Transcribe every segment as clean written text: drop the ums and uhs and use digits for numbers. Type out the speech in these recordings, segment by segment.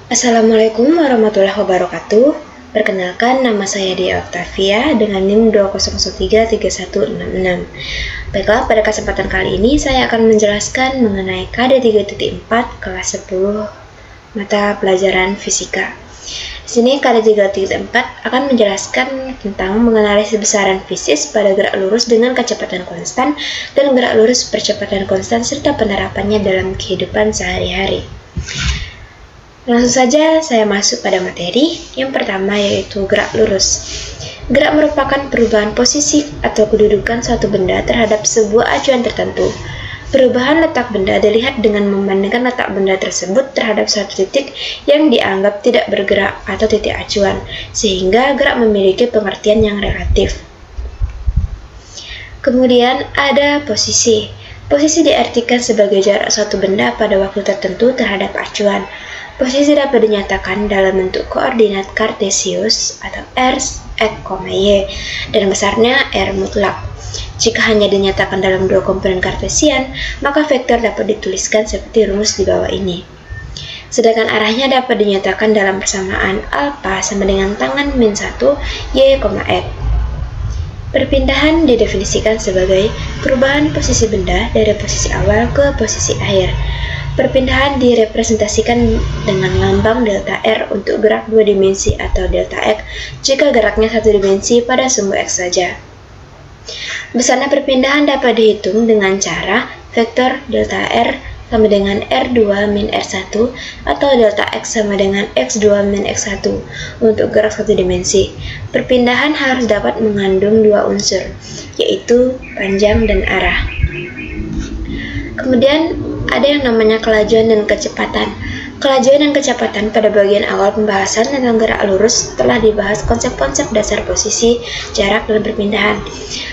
Assalamualaikum warahmatullahi wabarakatuh. Perkenalkan, nama saya Dia Octavia dengan NIM 20033166. Baiklah, pada kesempatan kali ini saya akan menjelaskan mengenai KD 3.4 kelas 10 mata pelajaran fisika. Di sini KD 3.4 akan menjelaskan tentang menganalisis besaran fisis pada gerak lurus dengan kecepatan konstan dan gerak lurus percepatan konstan serta penerapannya dalam kehidupan sehari-hari. Langsung saja saya masuk pada materi. Yang pertama yaitu gerak lurus. Gerak merupakan perubahan posisi atau kedudukan suatu benda terhadap sebuah acuan tertentu. Perubahan letak benda dilihat dengan membandingkan letak benda tersebut terhadap suatu titik yang dianggap tidak bergerak atau titik acuan, sehingga gerak memiliki pengertian yang relatif. Kemudian ada posisi. Posisi diartikan sebagai jarak suatu benda pada waktu tertentu terhadap acuan. Posisi dapat dinyatakan dalam bentuk koordinat kartesius atau r, x, y, dan besarnya r mutlak. Jika hanya dinyatakan dalam dua komponen kartesian, maka vektor dapat dituliskan seperti rumus di bawah ini. Sedangkan arahnya dapat dinyatakan dalam persamaan alpha sama dengan tangan min 1 y, x. Perpindahan didefinisikan sebagai perubahan posisi benda dari posisi awal ke posisi akhir. Perpindahan direpresentasikan dengan lambang delta R untuk gerak dua dimensi atau delta X jika geraknya satu dimensi pada sumbu X saja. Besarnya perpindahan dapat dihitung dengan cara vektor delta R sama dengan R2 min R1 atau delta X sama dengan X2 min X1 untuk gerak satu dimensi. Perpindahan harus dapat mengandung dua unsur, yaitu panjang dan arah. Kemudian ada yang namanya kelajuan dan kecepatan. Kelajuan dan kecepatan pada bagian awal pembahasan tentang gerak lurus telah dibahas konsep-konsep dasar posisi, jarak, dan perpindahan.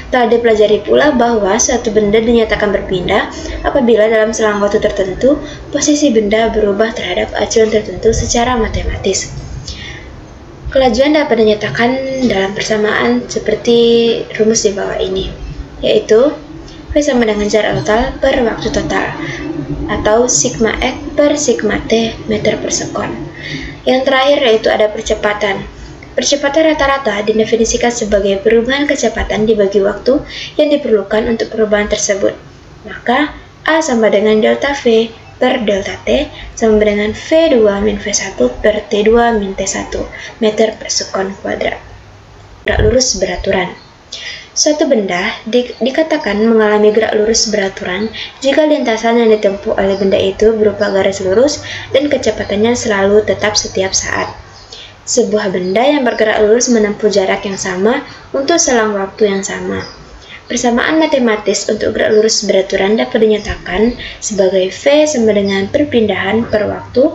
Telah dipelajari pula bahwa suatu benda dinyatakan berpindah apabila dalam selang waktu tertentu posisi benda berubah terhadap acuan tertentu secara matematis. Kelajuan dapat dinyatakan dalam persamaan seperti rumus di bawah ini, yaitu V sama dengan jarak total per waktu total, atau sigma X per sigma T meter per sekon. Yang terakhir yaitu ada percepatan. Percepatan rata-rata didefinisikan sebagai perubahan kecepatan dibagi waktu yang diperlukan untuk perubahan tersebut. Maka A sama dengan delta V per delta T sama dengan V2 min V1 per T2 min T1 meter per sekon kuadrat. Gerak lurus beraturan. Suatu benda dikatakan mengalami gerak lurus beraturan jika lintasan yang ditempuh oleh benda itu berupa garis lurus dan kecepatannya selalu tetap setiap saat. Sebuah benda yang bergerak lurus menempuh jarak yang sama untuk selang waktu yang sama. Persamaan matematis untuk gerak lurus beraturan dapat dinyatakan sebagai V sama dengan perpindahan per waktu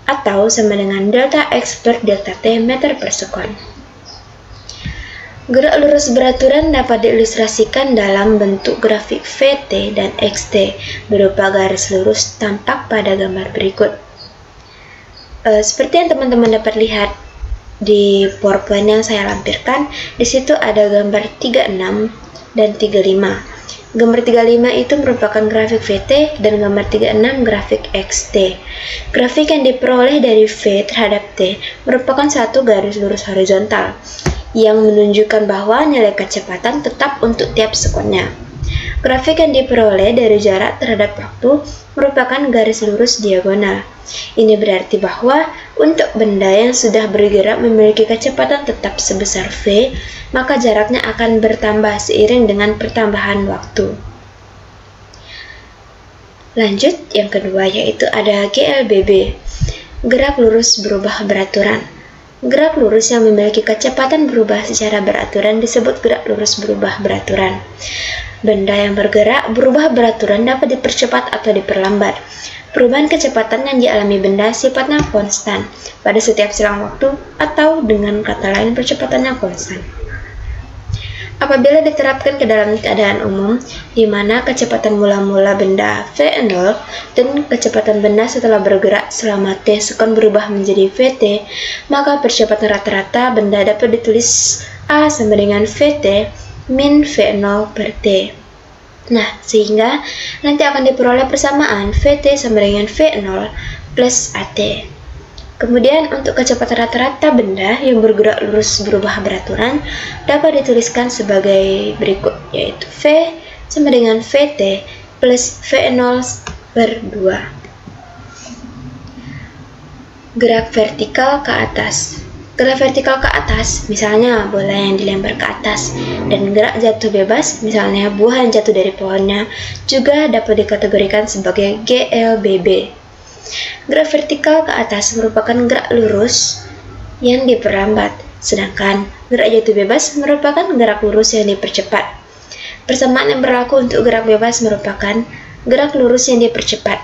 atau sama dengan delta X per delta T meter per sekon. Gerak lurus beraturan dapat diilustrasikan dalam bentuk grafik VT dan XT berupa garis lurus tampak pada gambar berikut. Seperti yang teman-teman dapat lihat di PowerPoint yang saya lampirkan, di situ ada gambar 36 dan 35. Gambar 35 itu merupakan grafik VT dan gambar 36 grafik XT. Grafik yang diperoleh dari V terhadap T merupakan satu garis lurus horizontal yang menunjukkan bahwa nilai kecepatan tetap untuk tiap sekonnya. Grafik yang diperoleh dari jarak terhadap waktu merupakan garis lurus diagonal. Ini berarti bahwa untuk benda yang sudah bergerak memiliki kecepatan tetap sebesar V, maka jaraknya akan bertambah seiring dengan pertambahan waktu. Lanjut, yang kedua yaitu ada GLBB, gerak lurus berubah beraturan. Gerak lurus yang memiliki kecepatan berubah secara beraturan disebut gerak lurus berubah beraturan. Benda yang bergerak berubah beraturan dapat dipercepat atau diperlambat. Perubahan kecepatan yang dialami benda sifatnya konstan pada setiap selang waktu atau dengan kata lain percepatannya konstan. Apabila diterapkan ke dalam keadaan umum, di mana kecepatan mula-mula benda V0 dan kecepatan benda setelah bergerak selama T sekon berubah menjadi Vt, maka percepatan rata-rata benda dapat ditulis A sama dengan Vt min V0 per T. Nah, sehingga nanti akan diperoleh persamaan Vt sama dengan V0 plus At. Kemudian untuk kecepatan rata-rata benda yang bergerak lurus berubah beraturan dapat dituliskan sebagai berikut, yaitu V sama dengan Vt plus V0 per 2. Gerak vertikal ke atas. Gerak vertikal ke atas, misalnya bola yang dilempar ke atas, dan gerak jatuh bebas, misalnya buah yang jatuh dari pohonnya, juga dapat dikategorikan sebagai GLBB. Gerak vertikal ke atas merupakan gerak lurus yang diperlambat, sedangkan gerak jatuh bebas merupakan gerak lurus yang dipercepat. Persamaan yang berlaku untuk gerak bebas merupakan gerak lurus yang dipercepat.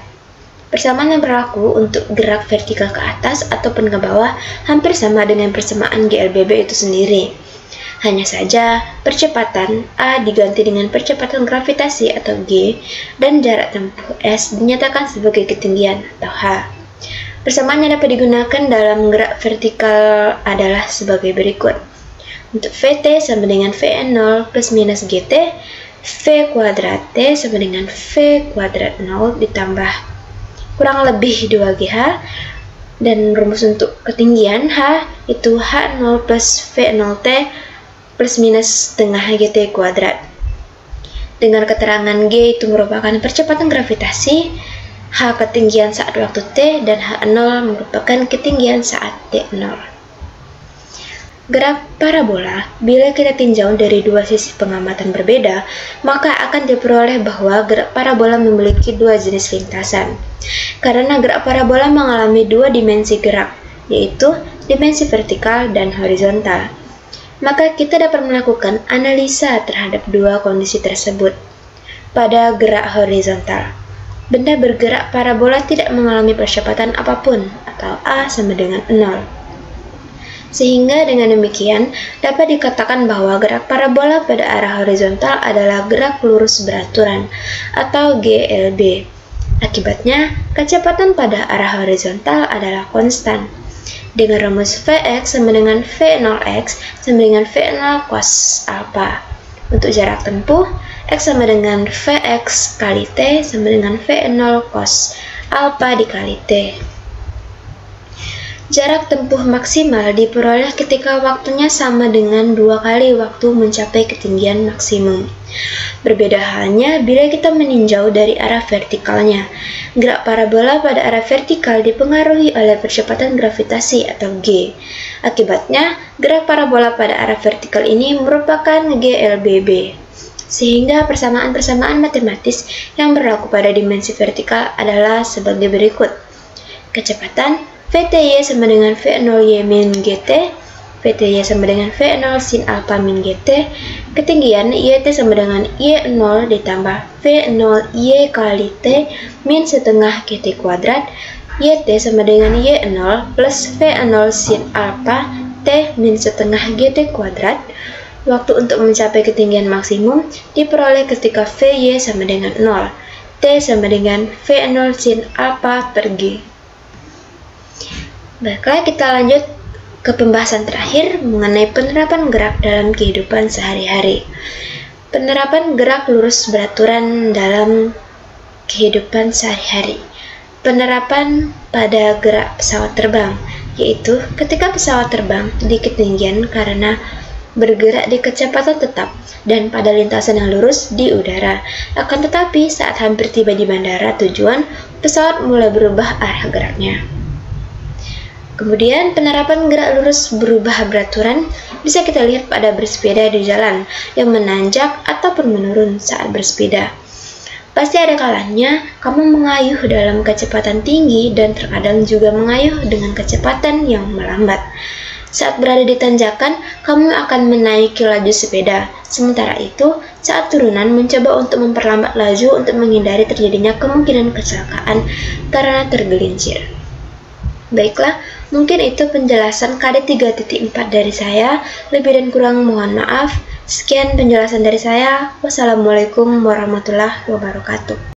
Persamaan yang berlaku untuk gerak vertikal ke atas ataupun ke bawah hampir sama dengan persamaan GLBB itu sendiri. Hanya saja, percepatan A diganti dengan percepatan gravitasi atau G, dan jarak tempuh S dinyatakan sebagai ketinggian atau H. Persamaan yang dapat digunakan dalam gerak vertikal adalah sebagai berikut. Untuk Vt sama dengan Vn0 plus minus Gt, V kuadrat T sama dengan V kuadrat 0 ditambah kurang lebih 2GH, dan rumus untuk ketinggian H itu H0 plus V0T plus minus setengah Gt kuadrat. Dengan keterangan G itu merupakan percepatan gravitasi, H ketinggian saat waktu T, dan H0 merupakan ketinggian saat T0. Gerak parabola, bila kita tinjau dari dua sisi pengamatan berbeda, maka akan diperoleh bahwa gerak parabola memiliki dua jenis lintasan. Karena gerak parabola mengalami dua dimensi gerak, yaitu dimensi vertikal dan horizontal. Maka kita dapat melakukan analisa terhadap dua kondisi tersebut. Pada gerak horizontal, benda bergerak parabola tidak mengalami percepatan apapun, atau A sama dengan 0. Sehingga dengan demikian, dapat dikatakan bahwa gerak parabola pada arah horizontal adalah gerak lurus beraturan, atau GLB. Akibatnya, kecepatan pada arah horizontal adalah konstan. Dengan rumus Vx sama dengan V0x sama dengan V0 cos alpha. Untuk jarak tempuh, X sama dengan Vx kali T sama dengan V0 cos alpha dikali T. Jarak tempuh maksimal diperoleh ketika waktunya sama dengan 2 kali waktu mencapai ketinggian maksimum. Berbeda halnya bila kita meninjau dari arah vertikalnya. Gerak parabola pada arah vertikal dipengaruhi oleh percepatan gravitasi atau G. Akibatnya, gerak parabola pada arah vertikal ini merupakan GLBB. Sehingga persamaan-persamaan matematis yang berlaku pada dimensi vertikal adalah sebagai berikut. Kecepatan Vty sama dengan V0y min Gt, Vty sama dengan V0 sin alpha min Gt, ketinggian Yt sama dengan Y0 ditambah V0y kali T min setengah Gt kuadrat, Yt sama dengan Y0 plus V0 sin alpha T min setengah Gt kuadrat. Waktu untuk mencapai ketinggian maksimum diperoleh ketika Vy sama dengan 0, T sama dengan V0 sin alpha per G. Baiklah, kita lanjut ke pembahasan terakhir mengenai penerapan gerak dalam kehidupan sehari-hari. Penerapan gerak lurus beraturan dalam kehidupan sehari-hari. Penerapan pada gerak pesawat terbang, yaitu ketika pesawat terbang di ketinggian karena bergerak di kecepatan tetap dan pada lintasan yang lurus di udara. Akan tetapi saat hampir tiba di bandara tujuan, pesawat mulai berubah arah geraknya. Kemudian penerapan gerak lurus berubah beraturan bisa kita lihat pada bersepeda di jalan yang menanjak ataupun menurun saat bersepeda. Pasti ada kalanya kamu mengayuh dalam kecepatan tinggi dan terkadang juga mengayuh dengan kecepatan yang melambat. Saat berada di tanjakan, kamu akan menaiki laju sepeda. Sementara itu, saat turunan mencoba untuk memperlambat laju untuk menghindari terjadinya kemungkinan kecelakaan karena tergelincir. Baiklah, mungkin itu penjelasan KD 3.4 dari saya. Lebih dan kurang mohon maaf. Sekian penjelasan dari saya. Wassalamualaikum warahmatullahi wabarakatuh.